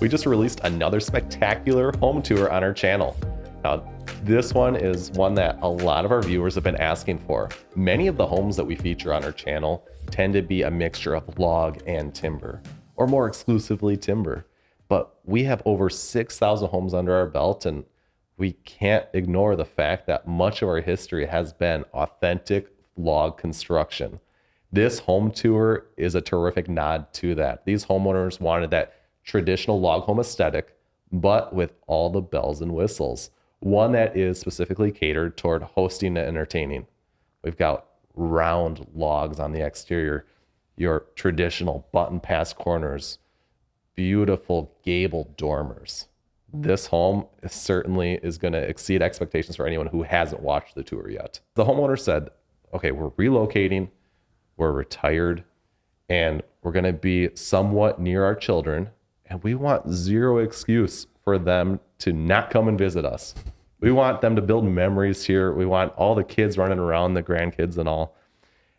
we just released another spectacular home tour on our channel. Now, this one is one that a lot of our viewers have been asking for. Many of the homes that we feature on our channel tend to be a mixture of log and timber, or more exclusively timber. But we have over 6,000 homes under our belt, and we can't ignore the fact that much of our history has been authentic log construction. This home tour is a terrific nod to that. These homeowners wanted that traditional log home aesthetic, but with all the bells and whistles. One that is specifically catered toward hosting and entertaining. We've got round logs on the exterior, your traditional button pass corners, beautiful gable dormers. This home certainly is going to exceed expectations for anyone who hasn't watched the tour yet. The homeowner said, okay, we're relocating, we're retired, and we're going to be somewhat near our children, and we want zero excuse for them to not come and visit us. We want them to build memories here. We want all the kids running around, the grandkids and all.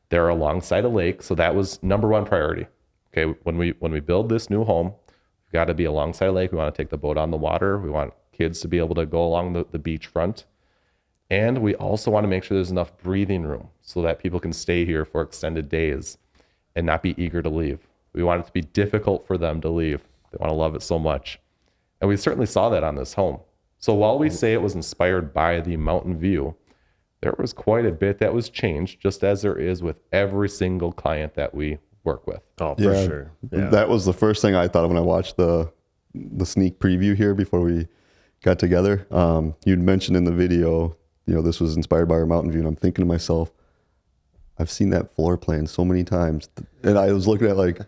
They're alongside a lake, so that was number one priority. Okay, when we build this new home, we've got to be alongside a lake. We want to take the boat on the water. We want kids to be able to go along the beachfront. And we also want to make sure there's enough breathing room so that people can stay here for extended days and not be eager to leave. We want it to be difficult for them to leave. They want to love it so much. And we certainly saw that on this home. So while we say it was inspired by the mountain view, there was quite a bit that was changed, just as there is with every single client that we work with. Oh, for sure. Yeah. That was the first thing I thought of when I watched the sneak preview here before we got together. You'd mentioned in the video, this was inspired by our mountain view, and I'm thinking to myself, I've seen that floor plan so many times. And I was looking at like,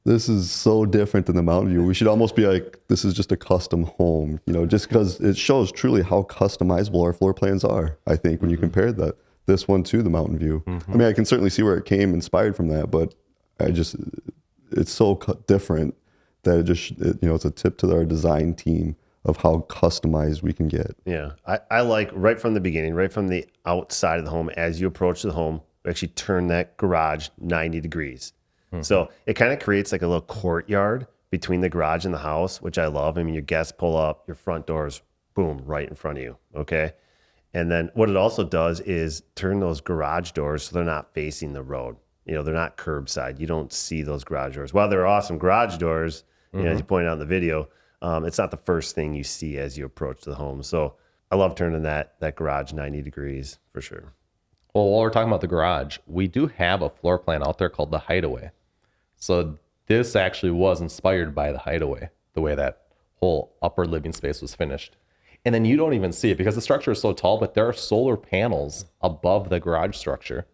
this is so different than the mountain view. We should almost be like, this is just a custom home, just because it shows truly how customizable our floor plans are. I think when you compare this one to the mountain view, I mean, I can certainly see where it came inspired from that, but it's so different that it's a tip to our design team of how customized we can get. Yeah. I like right from the beginning, right from the outside of the home, as you approach the home, we actually turn that garage 90 degrees. So it kind of creates like a little courtyard between the garage and the house, which I love. I mean, your guests pull up, your front doors, boom, right in front of you. Okay. And then what it also does is turn those garage doors so they're not facing the road. They're not curbside. You don't see those garage doors. While they're awesome garage doors, as you pointed out in the video, it's not the first thing you see as you approach the home. So I love turning that garage 90 degrees for sure. Well, while we're talking about the garage, we do have a floor plan out there called the Hideaway. So this actually was inspired by the Hideaway, the way that whole upper living space was finished. And then you don't even see it because the structure is so tall, but there are solar panels above the garage structure.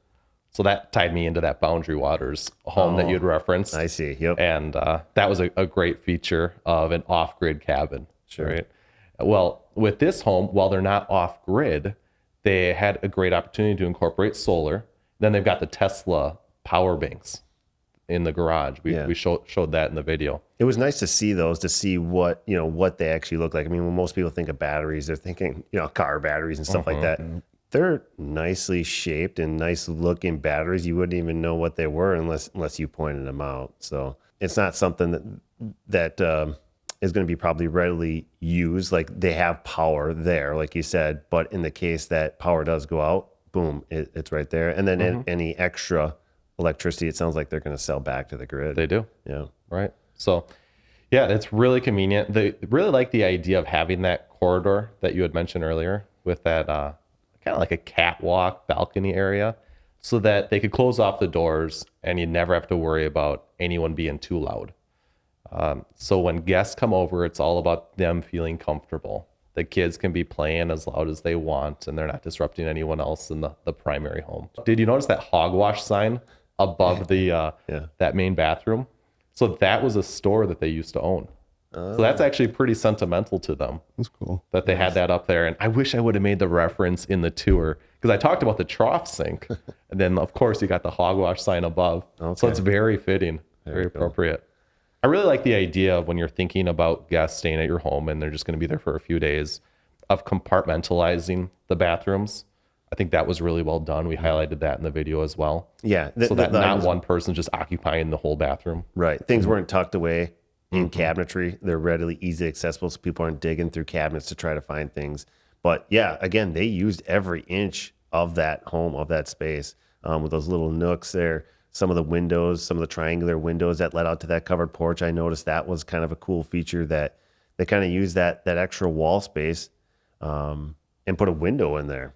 So that tied me into that Boundary Waters home that you'd referenced. I see. Yep. And that was a great feature of an off-grid cabin. Sure. Right? Well, with this home, while they're not off-grid, they had a great opportunity to incorporate solar. Then they've got the Tesla power banks in the garage. We showed that in the video. It was nice to see those, to see what they actually look like. I mean, when most people think of batteries, they're thinking, car batteries and stuff like that. They're nicely shaped and nice looking batteries. You wouldn't even know what they were unless you pointed them out. So it's not something that is going to be probably readily used. Like they have power there, like you said, but in the case that power does go out, boom, it's right there. And then any extra electricity, it sounds like they're going to sell back to the grid. They do. Yeah. Right. So yeah, it's really convenient. They really like the idea of having that corridor that you had mentioned earlier with that kind of like a catwalk balcony area so that they could close off the doors and you never have to worry about anyone being too loud. So when guests come over, it's all about them feeling comfortable. The kids can be playing as loud as they want and they're not disrupting anyone else in the primary home. Did you notice that hogwash sign above the that main bathroom? So that was a store that they used to own. So that's actually pretty sentimental to them. That's cool. That they had that up there. And I wish I would have made the reference in the tour because I talked about the trough sink. And then, of course, you got the hogwash sign above. Okay. So it's very fitting, very appropriate. I really like the idea of when you're thinking about guests staying at your home and they're just going to be there for a few days of compartmentalizing the bathrooms. I think that was really well done. We highlighted that in the video as well. Yeah. So that not one person just occupying the whole bathroom. Right. Things weren't tucked away in cabinetry. They're readily, easy accessible, so people aren't digging through cabinets to try to find things. But yeah, again, they used every inch of that home, of that space, with those little nooks there. Some of the windows, some of the triangular windows that led out to that covered porch. I noticed that was kind of a cool feature, that they kind of used that extra wall space and put a window in there.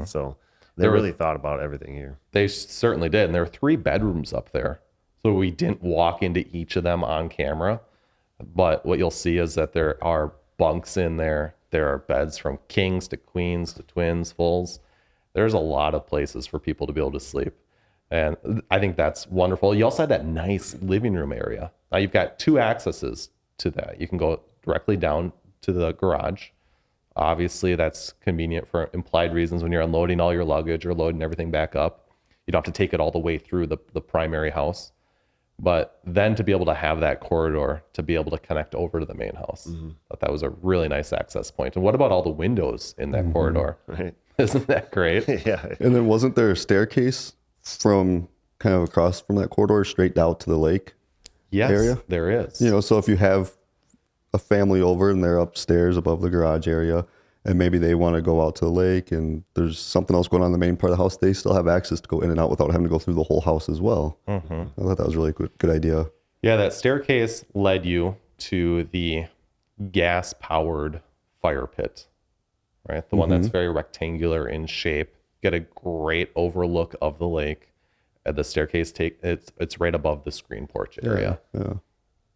So they really thought about everything here. They certainly did. And there were 3 bedrooms up there. So we didn't walk into each of them on camera. But what you'll see is that there are bunks in there. There are beds from kings to queens to twins, fulls. There's a lot of places for people to be able to sleep. And I think that's wonderful. You also had that nice living room area. Now you've got 2 accesses to that. You can go directly down to the garage. Obviously, that's convenient for implied reasons when you're unloading all your luggage or loading everything back up. You don't have to take it all the way through the primary house. But then to be able to have that corridor to be able to connect over to the main house, that was a really nice access point. And what about all the windows in that corridor? Right. Isn't that great? Yeah. And then wasn't there a staircase from kind of across from that corridor straight down to the lake Yes, area? there is. You know, so if you have a family over and they're upstairs above the garage area, and maybe they want to go out to the lake and there's something else going on in the main part of the house, they still have access to go in and out without having to go through the whole house as well. I thought that was a really good idea. Yeah, that staircase led you to the gas-powered fire pit, right? The one that's very rectangular in shape. Get a great overlook of the lake. The staircase it's right above the screen porch area. Yeah.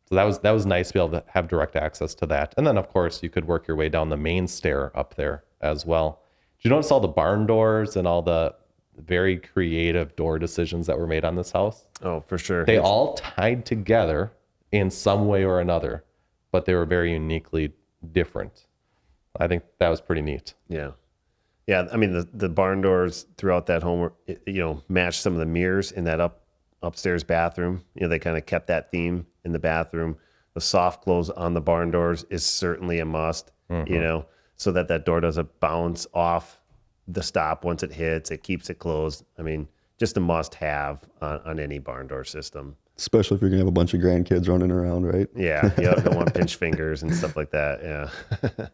So that was nice to be able to have direct access to that. And then of course you could work your way down the main stair up there as well. Did you notice all the barn doors and all the very creative door decisions that were made on this house? Oh, for sure. They all tied together in some way or another, but they were very uniquely different. I think that was pretty neat. Yeah. Yeah. I mean, the barn doors throughout that home were, matched some of the mirrors in that upstairs bathroom. They kind of kept that theme in the bathroom. The soft close on the barn doors is certainly a must, so that door doesn't bounce off the stop once it hits. It keeps it closed. I mean, just a must have on any barn door system. Especially if you're going to have a bunch of grandkids running around, right? Yeah. Don't want pinch fingers and stuff like that. Yeah.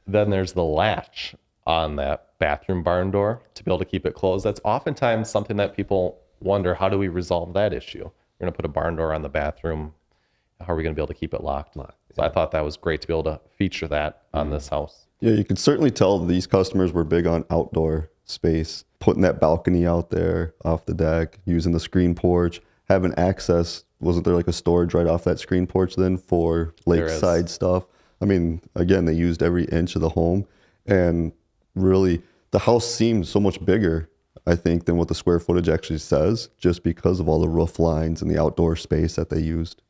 Then there's the latch on that bathroom barn door to be able to keep it closed. That's oftentimes something that people wonder, how do we resolve that issue? We're going to put a barn door on the bathroom. How are we going to be able to keep it locked? So I thought that was great to be able to feature that on this house. Yeah, you can certainly tell these customers were big on outdoor space, putting that balcony out there off the deck, using the screen porch, having access. Wasn't there like a storage right off that screen porch then for lakeside stuff? I mean, again, they used every inch of the home, and really the house seemed so much bigger, I think, than what the square footage actually says, just because of all the roof lines and the outdoor space that they used.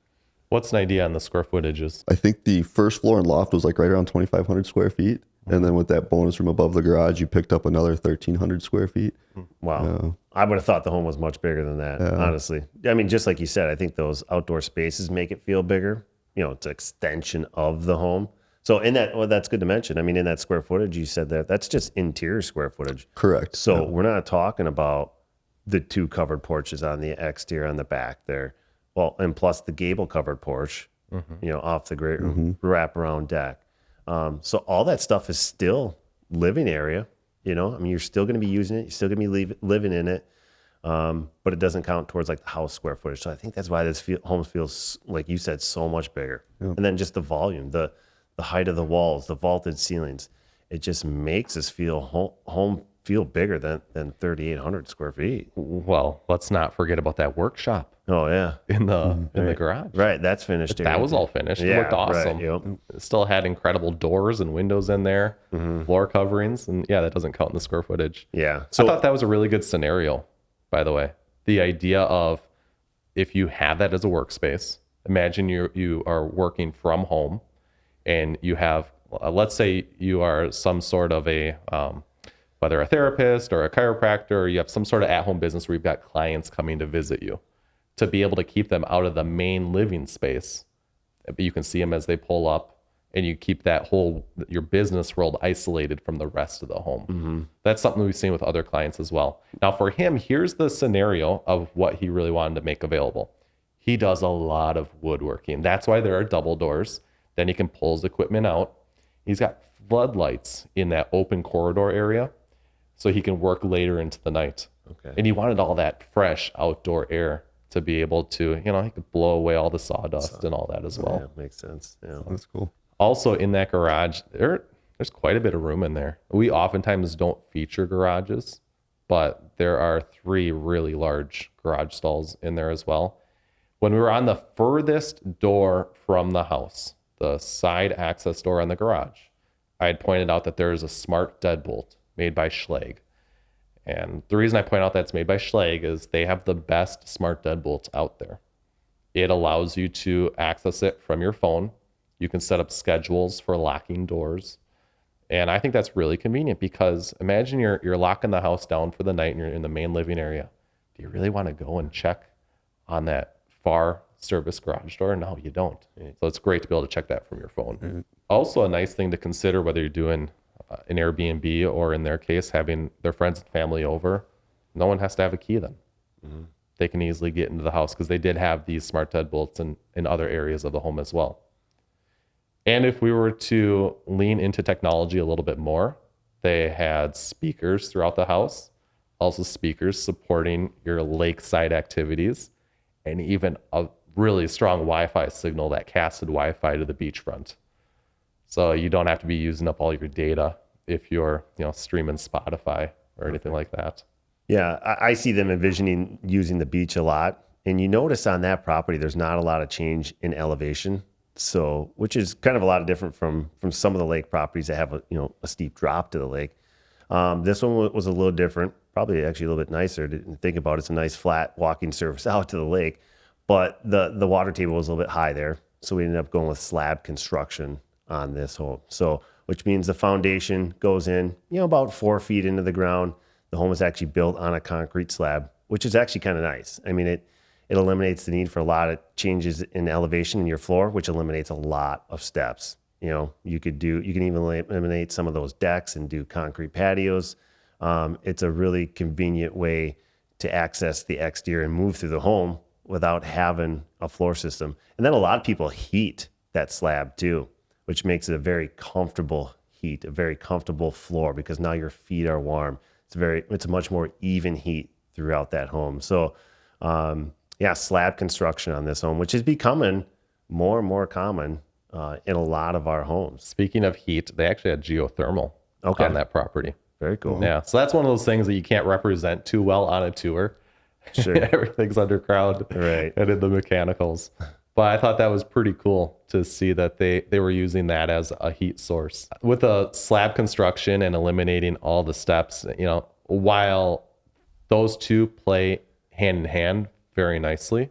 What's an idea on the square footages? I think the first floor and loft was like right around 2,500 square feet. And then with that bonus room above the garage, you picked up another 1,300 square feet. Wow. I would have thought the home was much bigger than that, honestly. I mean, just like you said, I think those outdoor spaces make it feel bigger. It's an extension of the home. So that's good to mention. I mean, in that square footage, you said that's just interior square footage. Correct. So we're not talking about the 2 covered porches on the exterior on the back there. Well, and plus the gable covered porch, off the great wraparound deck. So all that stuff is still living area. I mean, you're still going to be using it. You're still going to be living in it. But it doesn't count towards like the house square footage. So I think that's why this home feels, like you said, so much bigger. Yeah. And then just the volume, the height of the walls, the vaulted ceilings, it just makes us feel home feel bigger than 3,800 square feet. Well, let's not forget about that workshop. Oh yeah, in the garage. Right, that's finished. That was all finished. It looked awesome. Right, yep. It still had incredible doors and windows in there, floor coverings, and that doesn't count in the square footage. Yeah, so I thought that was a really good scenario. By the way, the idea of if you have that as a workspace, imagine you are working from home, and you have, let's say you are some sort of a whether a therapist or a chiropractor, or you have some sort of at-home business where you've got clients coming to visit you, to be able to keep them out of the main living space, but you can see them as they pull up, and you keep your business world isolated from the rest of the home. That's something we've seen with other clients as well. Now for him, here's the scenario of what he really wanted to make available. He does a lot of woodworking. That's why there are double doors. Then he can pull his equipment out. He's got floodlights in that open corridor area, so he can work later into the night. Okay. And he wanted all that fresh outdoor air to be able to, he could blow away all the sawdust and all that as well. Yeah, makes sense. Yeah. That's cool. Also in that garage, there's quite a bit of room in there. We oftentimes don't feature garages, but there are 3 really large garage stalls in there as well. When we were on the furthest door from the house, the side access door on the garage, I had pointed out that there is a smart deadbolt made by Schlage. And the reason I point out that it's made by Schlage is they have the best smart deadbolts out there. It allows you to access it from your phone. You can set up schedules for locking doors. And I think that's really convenient because imagine you're locking the house down for the night and you're in the main living area. Do you really want to go and check on that far service garage door? No, you don't. So it's great to be able to check that from your phone. Also a nice thing to consider whether you're doing an Airbnb or in their case, having their friends and family over, no one has to have a key then. They can easily get into the house because they did have these smart deadbolts in other areas of the home as well. And if we were to lean into technology a little bit more, they had speakers throughout the house, also speakers supporting your lakeside activities, and even a really strong Wi-Fi signal that casted Wi-Fi to the beachfront. So you don't have to be using up all your data if you're, streaming Spotify or anything like that. Yeah, I see them envisioning using the beach a lot. And you notice on that property, there's not a lot of change in elevation. So, which is kind of a lot of different from some of the lake properties that have a steep drop to the lake. This one was a little different, probably actually a little bit nicer to think about. It's a nice flat walking surface out to the lake, but the water table was a little bit high there. So we ended up going with slab construction on this home. So, which means the foundation goes in, about 4 feet into the ground. The home is actually built on a concrete slab, which is actually kind of nice. I mean, it eliminates the need for a lot of changes in elevation in your floor, which eliminates a lot of steps. You can even eliminate some of those decks and do concrete patios. It's a really convenient way to access the exterior and move through the home without having a floor system. And then a lot of people heat that slab too, which makes it a very comfortable heat, a very comfortable floor because now your feet are warm. It's a much more even heat throughout that home. So, slab construction on this home, which is becoming more and more common in a lot of our homes. Speaking of heat, they actually had geothermal on that property. Very cool. Yeah, so that's one of those things that you can't represent too well on a tour. Sure. Everything's underground, right, and in the mechanicals. But I thought that was pretty cool to see that they were using that as a heat source. With a slab construction and eliminating all the steps, while those two play hand in hand very nicely,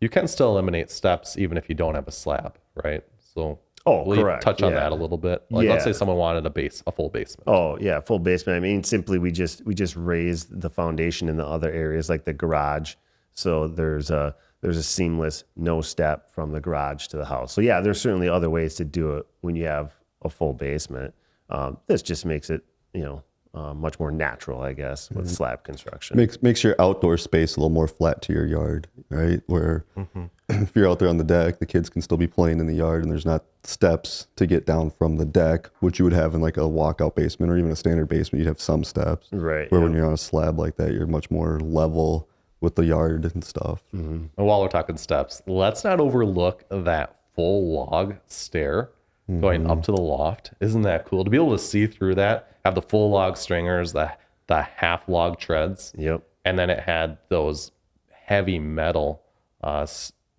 you can still eliminate steps even if you don't have a slab, right? So correct. Touch on that a little bit. Let's say someone wanted a full basement. Oh yeah, full basement. I mean, simply we just raised the foundation in the other areas like the garage. So there's a seamless no step from the garage to the house. So yeah, there's certainly other ways to do it when you have a full basement. This just makes it, much more natural, I guess, with slab construction. Makes your outdoor space a little more flat to your yard, right? Where if you're out there on the deck, the kids can still be playing in the yard and there's not steps to get down from the deck, which you would have in like a walkout basement or even a standard basement. You'd have some steps. Right. Where when you're on a slab like that, you're much more level with the yard and stuff. And while we're talking steps, let's not overlook that full log stair going up to the loft. Isn't that cool? To be able to see through that, have the full log stringers, the half log treads. Yep. And then it had those heavy metal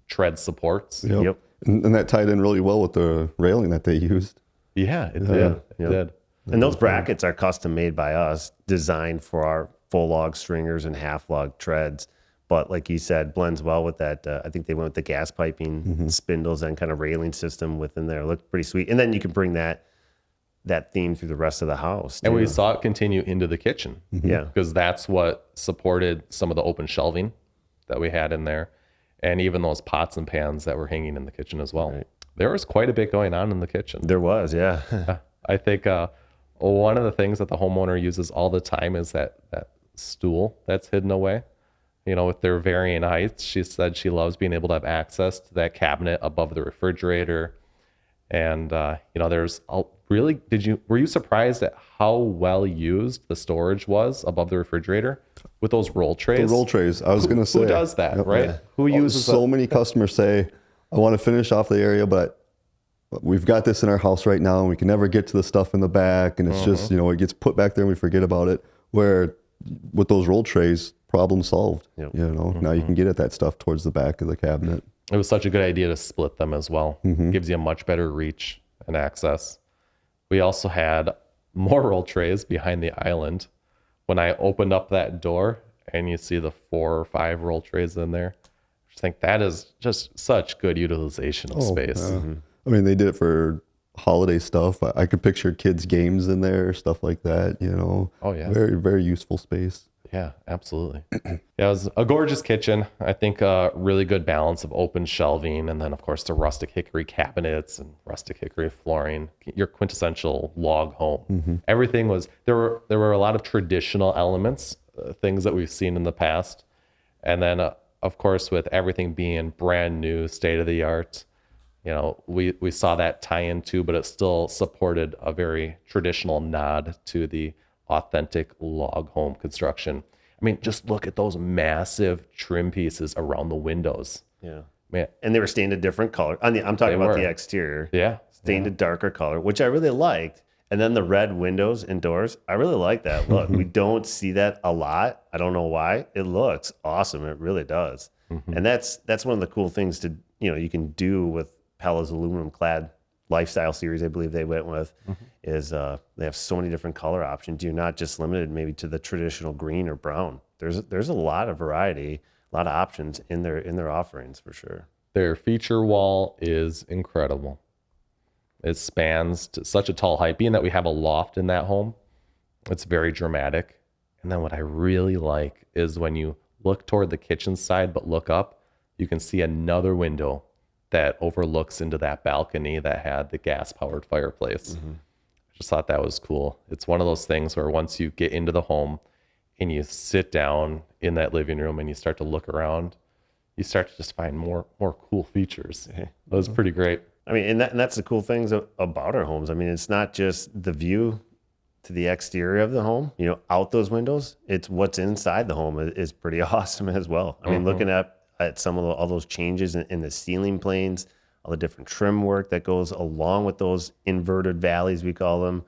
tread supports. Yep. And that tied in really well with the railing that they used. Yeah, it did. It did. And those brackets are custom made by us, designed for our full log stringers and half log treads. But like you said, blends well with that. I think they went with the gas piping spindles and kind of railing system within there. Looked pretty sweet. And then you can bring that theme through the rest of the house too. And we saw it continue into the kitchen. Yeah. Because that's what supported some of the open shelving that we had in there. And even those pots and pans that were hanging in the kitchen as well. Right. There was quite a bit going on in the kitchen. There was, yeah. I think one of the things that the homeowner uses all the time is that stool that's hidden away. with their varying heights. She said she loves being able to have access to that cabinet above the refrigerator. And, there's were you surprised at how well used the storage was above the refrigerator with those roll trays? The roll trays, I was going to say. Who does that, Yep. right? Yeah. Who uses so many customers say, I want to finish off the area, but we've got this in our house right now and we can never get to the stuff in the back. And it's just, it gets put back there and we forget about it. Where with those roll trays, problem solved. Yep. Now you can get at that stuff towards the back of the cabinet. It was such a good idea to split them as well. Gives you a much better reach and access. We also had more roll trays behind the island. When I opened up that door and you see the 4 or 5 roll trays in there, I just think that is just such good utilization of space. I mean, they did it for holiday stuff. I could picture kids' games in there, stuff like that, Oh, yeah. Very, very useful space. Yeah, absolutely. Yeah, it was a gorgeous kitchen. I think a really good balance of open shelving, and then of course the rustic hickory cabinets and rustic hickory flooring. Your quintessential log home. Everything was there were a lot of traditional elements, things that we've seen in the past, and then of course with everything being brand new, state of the art. We saw that tie in too, but it still supported a very traditional nod to the authentic log home construction. I mean, just look at those massive trim pieces around the windows. Yeah. Man. And they were stained a different color. I'm talking about the exterior. Yeah. Stained a darker color, which I really liked. And then the red windows and doors, I really like that look. We don't see that a lot. I don't know why. It looks awesome. It really does. And that's one of the cool things to, you can do with Pella's aluminum clad lifestyle series, I believe they went with, is they have so many different color options. You're not just limited maybe to the traditional green or brown. There's a lot of variety, a lot of options in their offerings for sure. Their feature wall is incredible. It spans to such a tall height. Being that we have a loft in that home, it's very dramatic. And then what I really like is when you look toward the kitchen side but look up, you can see another window that overlooks into that balcony that had the gas-powered fireplace. I just thought that was cool. It's one of those things where once you get into the home and you sit down in that living room and you start to look around, you start to just find more cool features. It was pretty great. I mean, and that's the cool things about our homes. I mean, it's not just the view to the exterior of the home, out those windows. It's what's inside the home is pretty awesome as well. I mean, looking at some of all those changes in the ceiling planes, all the different trim work that goes along with those inverted valleys, we call them.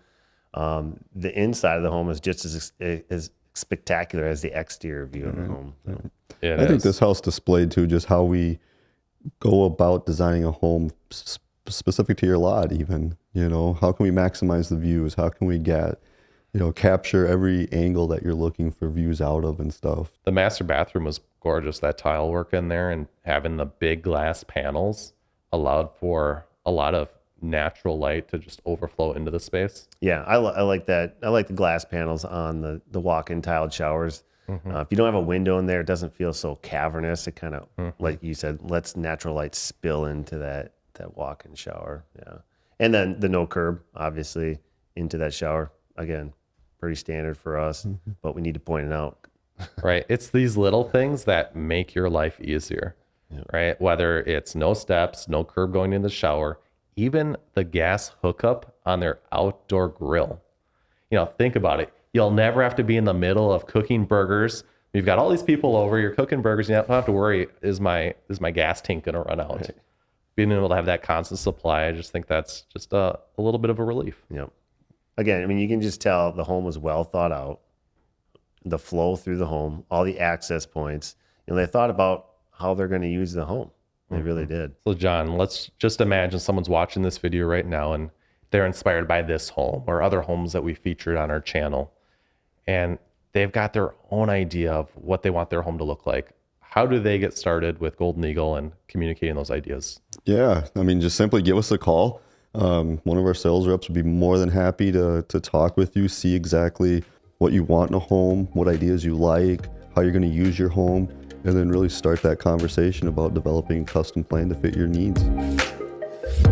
The inside of the home is just as spectacular as the exterior view of the home. So. Yeah, I think this house displayed too just how we go about designing a home specific to your lot even. How can we maximize the views? How can we get, capture every angle that you're looking for views out of and stuff. The master bathroom was gorgeous. That tile work in there and having the big glass panels allowed for a lot of natural light to just overflow into the space. Yeah, I like that. I like the glass panels on the walk-in tiled showers. If you don't have a window in there, it doesn't feel so cavernous. It kind of, like you said, lets natural light spill into that walk-in shower. Yeah, and then the no curb, obviously, into that shower. Again, pretty standard for us, but we need to point it out. Right. It's these little things that make your life easier, right? Whether it's no steps, no curb going in the shower, even the gas hookup on their outdoor grill. Think about it. You'll never have to be in the middle of cooking burgers. You've got all these people over, you're cooking burgers, you don't have to worry, is my gas tank going to run out? Right. Being able to have that constant supply, I just think that's just a little bit of a relief. Yep. Again, I mean, you can just tell the home was well thought out. The flow through the home, all the access points. They thought about how they're going to use the home. They really did. So John, let's just imagine someone's watching this video right now and they're inspired by this home or other homes that we featured on our channel. And they've got their own idea of what they want their home to look like. How do they get started with Golden Eagle and communicating those ideas? Yeah, I mean, just simply give us a call. One of our sales reps would be more than happy to talk with you, see exactly what you want in a home, what ideas you like, how you're going to use your home, and then really start that conversation about developing a custom plan to fit your needs.